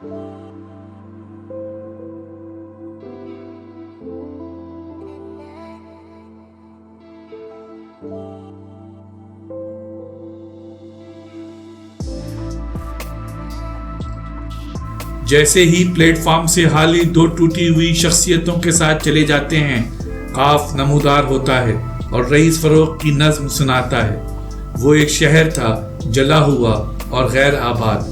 جیسے ہی plate form سے حالی دو ٹوٹی ہوئی شخصیتوں کے ساتھ چلے جاتے ہیں، قاف نمودار ہوتا ہے اور رئیس فروغ کی نظم سناتا ہے۔ وہ ایک شہر تھا جلا ہوا اور غیر آباد۔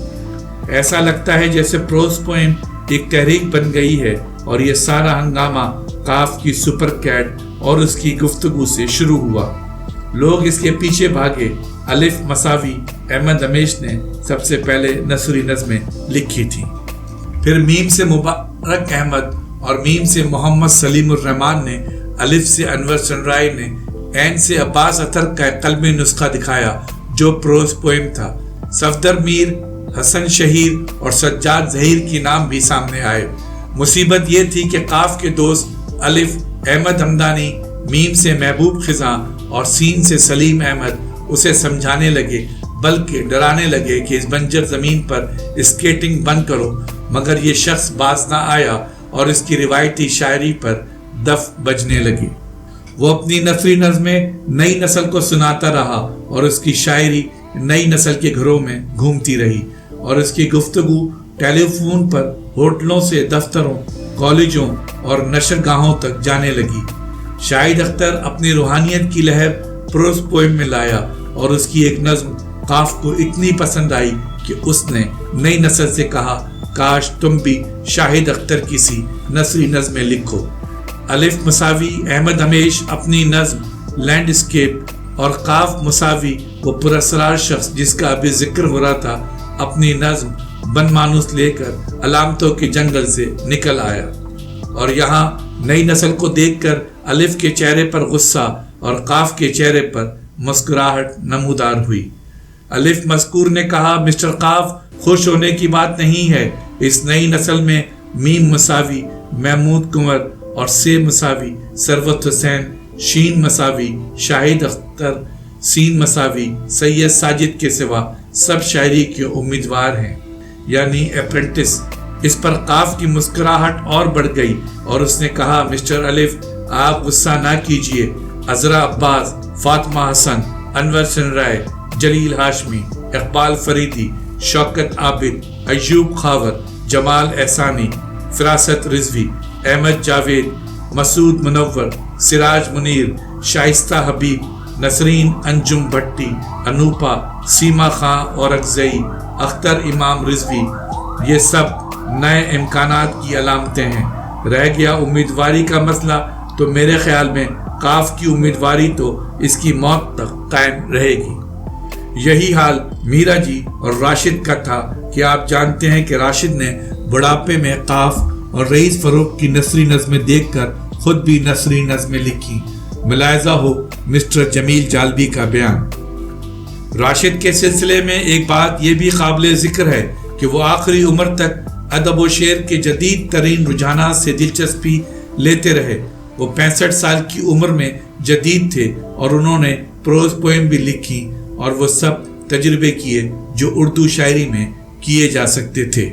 ایسا لگتا ہے جیسے پروز پوئم ایک تحریک بن گئی ہے اور یہ سارا ہنگامہ قاف کی سپر کیٹ اور اس کی گفتگو سے شروع ہوا۔ لوگ اس کے پیچھے بھاگے۔ الف مساوی احمد دمیش نے سب سے پہلے نثری نظمیں لکھی تھیں، پھر میم سے مبارک احمد اور میم سے محمد سلیم الرحمان نے، الف سے انور سنرائے نے، عین سے عباس اطہر کا ایک قلمی نسخہ دکھایا جو پروز پوئم تھا۔ صفدر میر، حسن شہیر اور سجاد ظہیر کی نام بھی سامنے آئے۔ مصیبت یہ تھی کہ قاف کے دوست الف احمد ہمدانی، میم سے محبوب خزاں اور سین سے سلیم احمد اسے سمجھانے لگے، بلکہ ڈرانے لگے کہ اس بنجر زمین پر اسکیٹنگ بند کرو، مگر یہ شخص باز نہ آیا اور اس کی روایتی شاعری پر دف بجنے لگی۔ وہ اپنی نثری نظمیں نئی نسل کو سناتا رہا اور اس کی شاعری نئی نسل کے گھروں میں گھومتی رہی، اور اس کی گفتگو ٹیلی فون پر ہوٹلوں سے دفتروں، کالجوں اور نشر گاہوں تک جانے لگی۔ شاہد اختر اپنی روحانیت کی لہر پروز پوئم میں لایا اور اس کی ایک نظم قاف کو اتنی پسند آئی کہ اس نے نئی نسل سے کہا، کاش تم بھی شاہد اختر کی سی نثری نظمیں لکھو۔ الف مساوی احمد دمیش اپنی نظم لینڈ اسکیپ اور قاف مساوی وہ پراسرار شخص جس کا ابھی ذکر ہو رہا تھا اپنی نظم بن مانوس لے کر علامتوں کے جنگل سے نکل آیا، اور یہاں نئی نسل کو دیکھ کر الف کے چہرے پر غصہ اور قاف کے چہرے پر مسکراہٹ نمودار ہوئی۔ الف مذکور نے کہا، مسٹر قاف، خوش ہونے کی بات نہیں ہے، اس نئی نسل میں میم مساوی محمود کنور اور سے مساوی ثروت حسین، شین مساوی شاہد اختر، سین مساوی سید ساجد کے سوا سب شاعری کے امیدوار ہیں، یعنی اپرنٹس۔ اس پر قاف کی مسکراہٹ اور بڑھ گئی اور اس نے کہا، مسٹر الف آپ غصہ نہ کیجئے، عذرا عباس، فاطمہ حسن، انور سنرائے، جلیل ہاشمی، اقبال فریدی، شوکت عابد، ایوب خاور، جمال احسانی، فراست رضوی، احمد جاوید، مسعود منور، سراج منیر، شائستہ حبیب، نسرین انجم بھٹی، انوپا، سیما خان اور اکزئی، اختر امام رضوی، یہ سب نئے امکانات کی علامتیں ہیں۔ رہ گیا امیدواری کا مسئلہ، تو میرے خیال میں قاف کی امیدواری تو اس کی موت تک قائم رہے گی۔ یہی حال میرا جی اور راشد کا تھا کہ آپ جانتے ہیں کہ راشد نے بڑھاپے میں قاف اور رئیس فروغ کی نثری نظمیں دیکھ کر خود بھی نثری نظمیں لکھی۔ ملاحظہ ہو مسٹر جمیل جالبی کا بیان۔ راشد کے سلسلے میں ایک بات یہ بھی قابل ذکر ہے کہ وہ آخری عمر تک ادب و شعر کے جدید ترین رجحانات سے دلچسپی لیتے رہے۔ وہ 65 سال کی عمر میں جدید تھے اور انہوں نے پروز پوئم بھی لکھی، اور وہ سب تجربے کیے جو اردو شاعری میں کیے جا سکتے تھے۔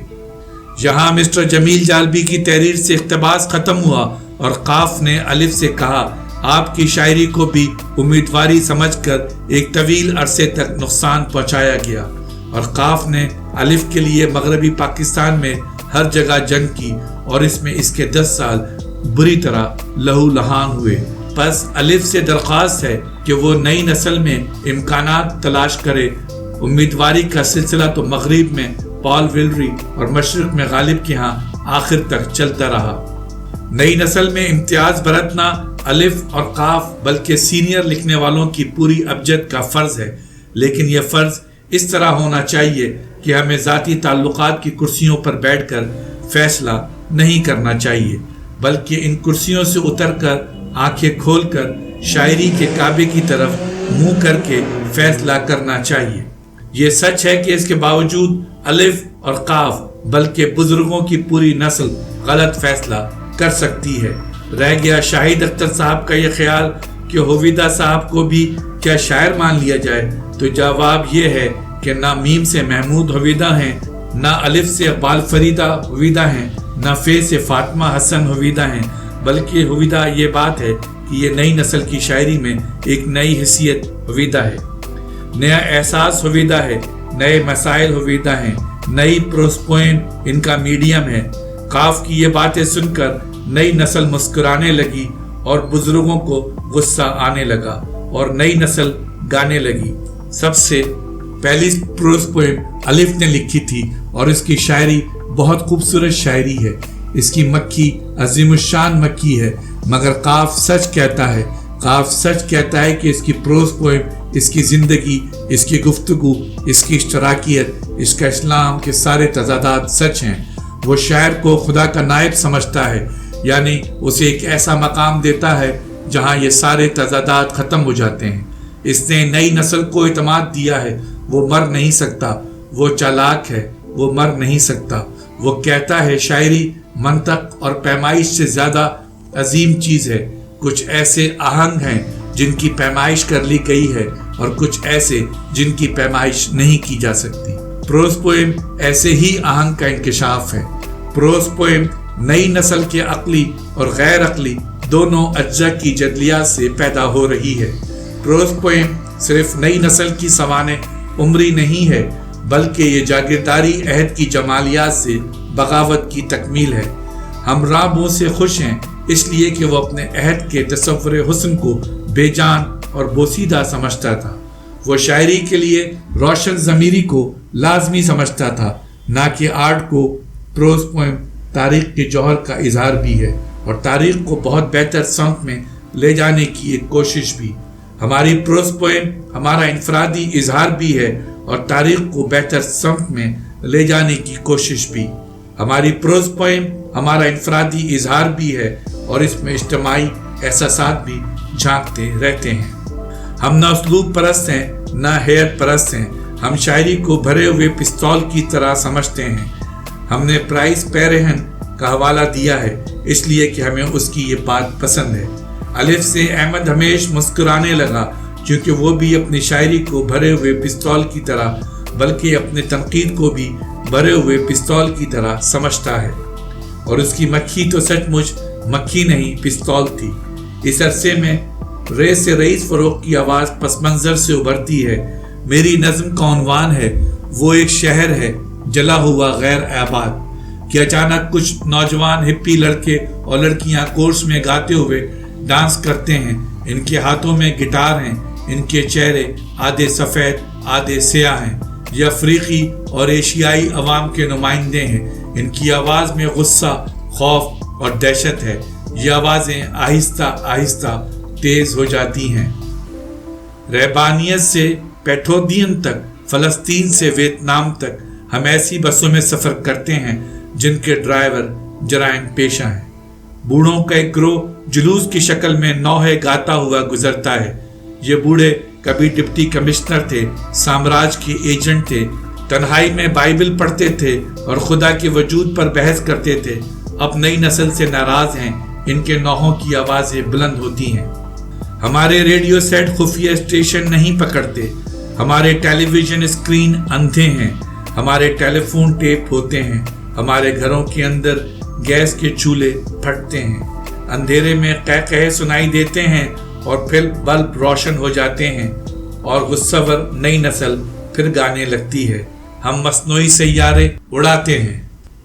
یہاں مسٹر جمیل جالبی کی تحریر سے اقتباس ختم ہوا اور قاف نے الف سے کہا، آپ کی شاعری کو بھی امیدواری سمجھ کر ایک طویل عرصے تک نقصان پہنچایا گیا، اور قاف نے الف کے لیے مغربی پاکستان میں ہر جگہ جنگ کی اور اس میں اس کے 10 سال بری طرح لہو لہان ہوئے۔ پس الف سے درخواست ہے کہ وہ نئی نسل میں امکانات تلاش کرے۔ امیدواری کا سلسلہ تو مغرب میں پال ویلری اور مشرق میں غالب کے ہاں آخر تک چلتا رہا۔ نئی نسل میں امتیاز برتنا الف اور قاف بلکہ سینئر لکھنے والوں کی پوری ابجد کا فرض ہے، لیکن یہ فرض اس طرح ہونا چاہیے کہ ہمیں ذاتی تعلقات کی کرسیوں پر بیٹھ کر فیصلہ نہیں کرنا چاہیے، بلکہ ان کرسیوں سے اتر کر آنکھیں کھول کر شاعری کے کعبے کی طرف منہ کر کے فیصلہ کرنا چاہیے۔ یہ سچ ہے کہ اس کے باوجود الف اور قاف بلکہ بزرگوں کی پوری نسل غلط فیصلہ کر سکتی ہے۔ رہ گیا شاہد اختر صاحب کا یہ خیال کہ ہویدہ صاحب کو بھی کیا شاعر مان لیا جائے، تو جواب یہ ہے کہ نہ میم سے محمود ہویدہ ہیں نہ الف سے بال فریدہ ہویدہ ہیں، نہ فے سے فاطمہ حسن ہویدہ ہیں، بلکہ ہویدہ یہ بات ہے کہ یہ نئی نسل کی شاعری میں ایک نئی حیثیت ہویدہ ہے، نیا احساس ہویدہ ہے، نئے مسائل ہویدہ ہیں، نئی پروز پوئم ان کا میڈیم ہے۔ قاف کی یہ باتیں سن کر نئی نسل مسکرانے لگی اور بزرگوں کو غصہ آنے لگا اور نئی نسل گانے لگی۔ سب سے پہلی پروز پوئم الف نے لکھی تھی اور اس کی شاعری بہت خوبصورت شاعری ہے۔ اس کی مکھی عظیم الشان مکھی ہے، مگر قاف سچ کہتا ہے، قاف سچ کہتا ہے کہ اس کی پروز پوئم، اس کی زندگی، اس کی گفتگو، اس کی اشتراکیت، اس کا اسلام کے سارے تضادات سچ ہیں۔ وہ شاعر کو خدا کا نائب سمجھتا ہے، یعنی اسے ایک ایسا مقام دیتا ہے جہاں یہ سارے تضادات ختم ہو جاتے ہیں۔ اس نے نئی نسل کو اعتماد دیا ہے، وہ مر نہیں سکتا، وہ چالاک ہے، وہ مر نہیں سکتا۔ وہ کہتا ہے شاعری منطق اور پیمائش سے زیادہ عظیم چیز ہے۔ کچھ ایسے آہنگ ہیں جن کی پیمائش کر لی گئی ہے اور کچھ ایسے جن کی پیمائش نہیں کی جا سکتی۔ پروز پوئم ایسے ہی آہنگ کا انکشاف ہے۔ پروز پوئم نئی نسل کے عقلی اور غیر عقلی دونوں اجزاء کی جدلیات سے پیدا ہو رہی ہے۔ پروز پوئم صرف نئی نسل کی سوانح عمری نہیں ہے، بلکہ یہ جاگیرداری عہد کی جمالیات سے بغاوت کی تکمیل ہے۔ ہم رابوں سے خوش ہیں اس لیے کہ وہ اپنے عہد کے تصور حسن کو بے جان اور بوسیدہ سمجھتا تھا۔ وہ شاعری کے لیے روشن ضمیری کو لازمی سمجھتا تھا، نہ کہ آرٹ کو۔ پروز پوئم تاریخ کے جوہر کا اظہار بھی ہے اور تاریخ کو بہت بہتر سمت میں لے جانے کی ایک کوشش بھی۔ ہماری پروز پوئم ہمارا انفرادی اظہار بھی ہے اور تاریخ کو بہتر سمت میں لے جانے کی کوشش بھی۔ ہماری پروز پوئم ہمارا انفرادی اظہار بھی ہے اور اس میں اجتماعی احساسات بھی جھانکتے رہتے ہیں۔ ہم نہ اسلوب پرست ہیں نہ حیت پرست ہیں۔ ہم شاعری کو بھرے ہوئے پستول کی طرح سمجھتے ہیں۔ ہم نے پرائز پیرہن کا حوالہ دیا ہے اس لیے کہ ہمیں اس کی یہ بات پسند ہے۔ الف سے احمد ہمیش مسکرانے لگا کیونکہ وہ بھی اپنی شاعری کو بھرے ہوئے پستول کی طرح، بلکہ اپنے تنقید کو بھی بھرے ہوئے پستول کی طرح سمجھتا ہے، اور اس کی مکھی تو سچ مچ مکھی نہیں پستول تھی۔ اس عرصے میں رے سے رئیس فروغ کی آواز پس منظر سے ابھرتی ہے۔ میری نظم کا عنوان ہے وہ ایک شہر ہے جلا ہوا غیر آباد، کہ اچانک کچھ نوجوان ہپی لڑکے اور لڑکیاں کورس میں گاتے ہوئے ڈانس کرتے ہیں۔ ان کے ہاتھوں میں گٹار ہیں، ان کے چہرے آدھے سفید آدھے سیاہ ہیں۔ یہ افریقی اور ایشیائی عوام کے نمائندے ہیں۔ ان کی آواز میں غصہ، خوف اور دہشت ہے۔ یہ آوازیں آہستہ آہستہ تیز ہو جاتی ہیں۔ رہبانیت سے پیٹھودین تک، فلسطین سے ویتنام تک ہم ایسی بسوں میں سفر کرتے ہیں جن کے ڈرائیور جرائم پیشہ ہیں۔ بوڑھوں کا ایک گروہ جلوس کی شکل میں نوحے گاتا ہوا گزرتا ہے۔ یہ بوڑھے کبھی ڈپٹی کمشنر تھے، سامراج کے ایجنٹ تھے، تنہائی میں بائبل پڑھتے تھے اور خدا کے وجود پر بحث کرتے تھے۔ اب نئی نسل سے ناراض ہیں، ان کے نوحوں کی آوازیں بلند ہوتی ہیں۔ ہمارے ریڈیو سیٹ خفیہ اسٹیشن نہیں پکڑتے، ہمارے ٹیلی ویژن اسکرین اندھے ہیں، ہمارے ٹیلی فون ٹیپ ہوتے ہیں، ہمارے گھروں کے اندر گیس کے چولہے پھٹتے ہیں، اندھیرے میں قہقہے سنائی دیتے ہیں اور پھر بلب روشن ہو جاتے ہیں اور غصہ ور نئی نسل پھر گانے لگتی ہے۔ ہم مصنوعی سیارے اڑاتے ہیں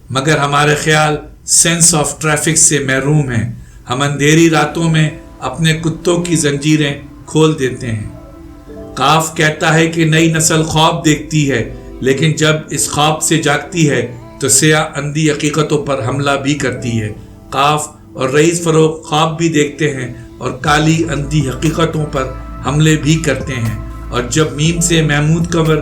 مگر ہمارے خیال سینس آف ٹریفک سے محروم ہیں۔ ہم اندھیری راتوں میں اپنے کتوں کی زنجیریں کھول دیتے ہیں۔ قاف کہتا ہے کہ نئی نسل خواب دیکھتی ہے، لیکن جب اس خواب سے جاگتی ہے تو سیاہ اندھی حقیقتوں پر حملہ بھی کرتی ہے۔ قاف اور رئیس فروغ خواب بھی دیکھتے ہیں اور کالی اندھی حقیقتوں پر حملے بھی کرتے ہیں، اور جب میم سے محمود کنور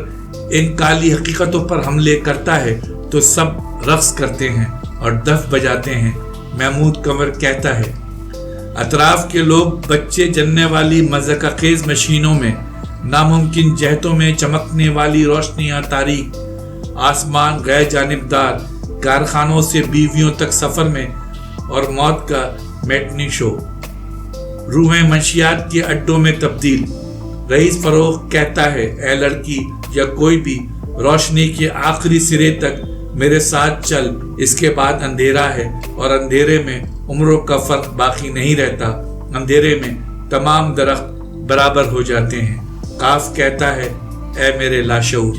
ان کالی حقیقتوں پر حملے کرتا ہے تو سب رقص کرتے ہیں اور دف بجاتے ہیں۔ محمود کنور کہتا ہے، اطراف کے لوگ بچے جلنے والی مذہق خیز مشینوں میں، ناممکن جہتوں میں چمکنے والی روشنیاں تاریک، آسمان غیر جانبدار، کارخانوں سے بیویوں تک سفر میں، اور موت کا میٹنی شو، روحیں منشیات کے اڈوں میں تبدیل۔ رئیس فروغ کہتا ہے، اے لڑکی یا کوئی بھی روشنی کے آخری سرے تک میرے ساتھ چل، اس کے بعد اندھیرا ہے اور اندھیرے میں عمروں کا فرق باقی نہیں رہتا، اندھیرے میں تمام درخت برابر ہو جاتے ہیں۔ کاف کہتا ہے اے میرے لاشعور۔